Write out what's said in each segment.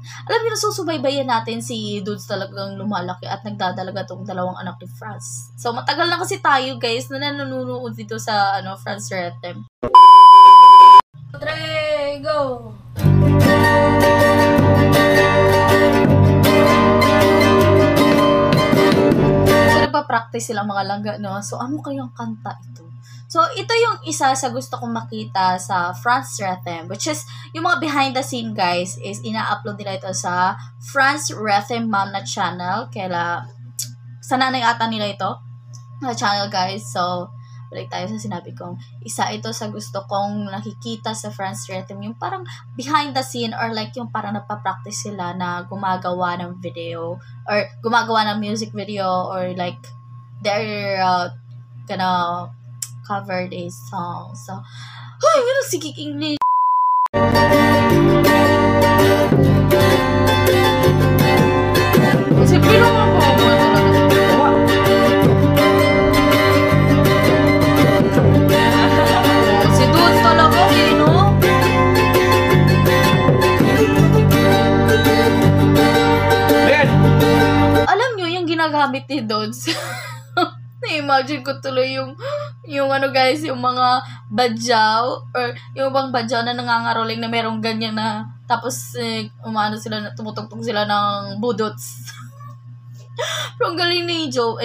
Alam niyo, nasusubaybayan natin si Dudes talagang lumalaki at nagdadalaga tong dalawang anak ni Franz. So, matagal na kasi tayo, guys, na nanonood dito sa Franz Rhythm. 3, go! So, nagpa-practice silang mga langga, no? So, ano kayang kanta ito? So, ito yung isa sa gusto kong makita sa Franz Rhythm, which is, yung mga behind the scene, guys, is ina-upload nila ito sa Franz Rhythm Mom na channel. Kaya, sa nanay ata nila ito, na channel, guys. So, balik tayo sa sinabi kong, isa ito sa gusto kong nakikita sa Franz Rhythm, yung parang behind the scene, or like yung parang nagpa-practice sila na gumagawa ng video, or gumagawa ng music video, or like, they're gonna covered a song. So, ay, yun ang sigig English. Siyempre naman ako. Si Dudes talaga, no? Alam nyo, yung ginagamit ni Dudes. Na-imagine ko tuloy yung guys, yung mga badyaw, or yung bang badyaw na nangangaroling na merong ganyan na, tapos sila, tumutugtog sila ng budots. Pero ang galing ni Jope,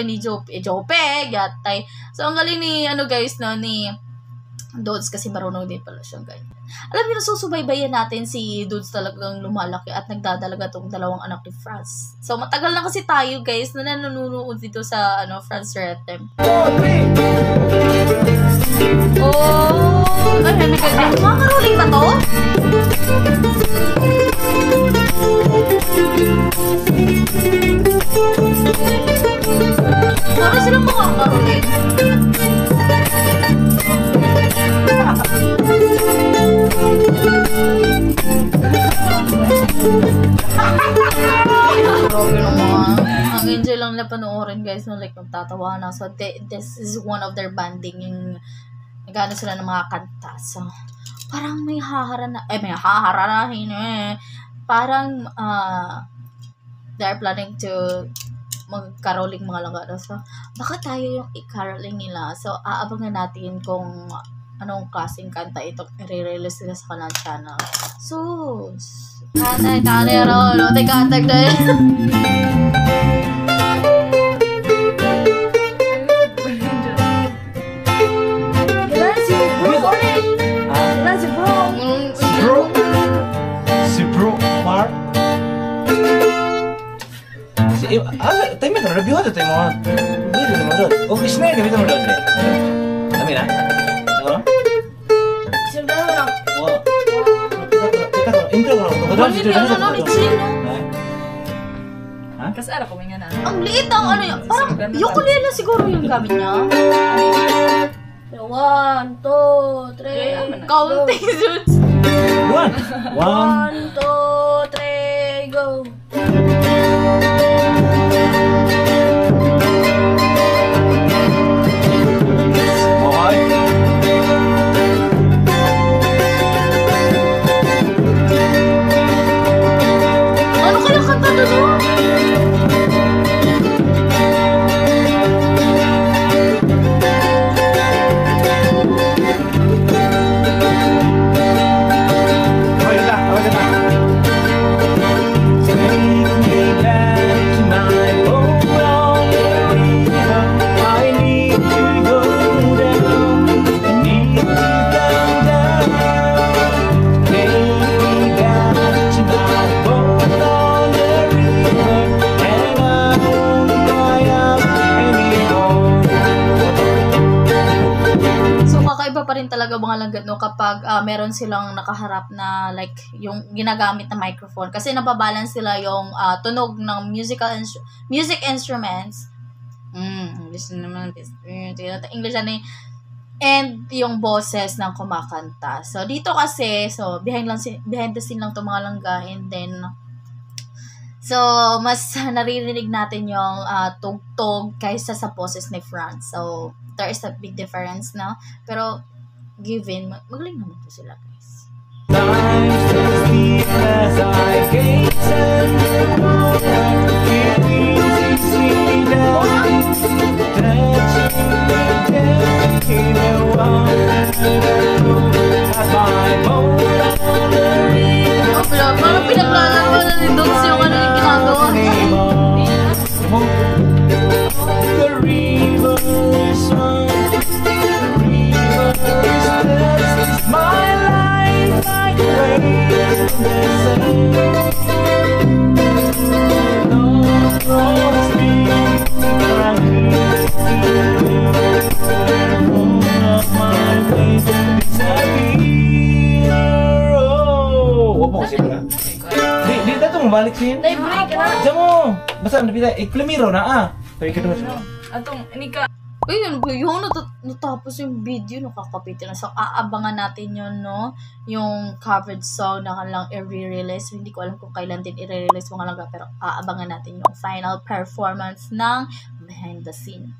yatay. So, ang galing ni, guys, no, ni Dudes, kasi marunong din pala siyang ganyan. Alam niyo, nasusubaybayan natin si Dudes talagang lumalaki at nagdadalaga tong dalawang anak ni Franz. So, matagal na kasi tayo, guys, na nanonood dito sa Franz Rhythm. Oh, ay, may ganyan. Makaruling ba to? Parang silang makakaruling. Grabe naman. Ang enjoy lang nila panoorin, guys, no, like magtatawa na. So, this is one of their banding, yung nagano sila ng mga kanta. So, parang may haharanahin parang they're planning to mag-caroling mga langga. So, baka tayo yung i-caroling nila. So, aabangan natin kung anong klaseng kanta ito i-release nila sa kanilang channel. So, kanero, no, katag na yun. Si Bro Mark? Tayo mo ito, review ka ito tayo mo. Dito mo doon. O, isnay, dito mo doon. Dami na? Ano? Siyempre na lang. Wow. Kita ko, intro ko lang. Ha? Kasi ara ko nga na. Ang liit ang parang ukulele siguro yung gamit niya. 1, 2, 3, Counting suits. 1, 1, 2, 3, go! Ano kaya kanta doon? Pa rin talaga mga langgat, no, kapag meron silang nakaharap na like yung ginagamit na microphone, kasi nababalance sila yung tunog ng music instruments. English naman, English ano, and yung boses ng kumakanta. So dito kasi, so behind the scene lang to mga langga, and then so mas naririnig natin yung tugtog kaysa sa boses ni Franz. So there is a big difference, no? Pero given, magaling naman po sila, guys. mo balik sin. Break ka na. Diyan mo. Basta napita. Primero na Pero ikadua siya. Atong, ini ka. Uy, yun ba yun? Natapos yung video, nakakapitin na. So, aabangan natin yun, no? Yung covered song na lang i-release. Hindi ko alam kung kailan din i-release mga langga, pero aabangan natin yung final performance ng behind the scene.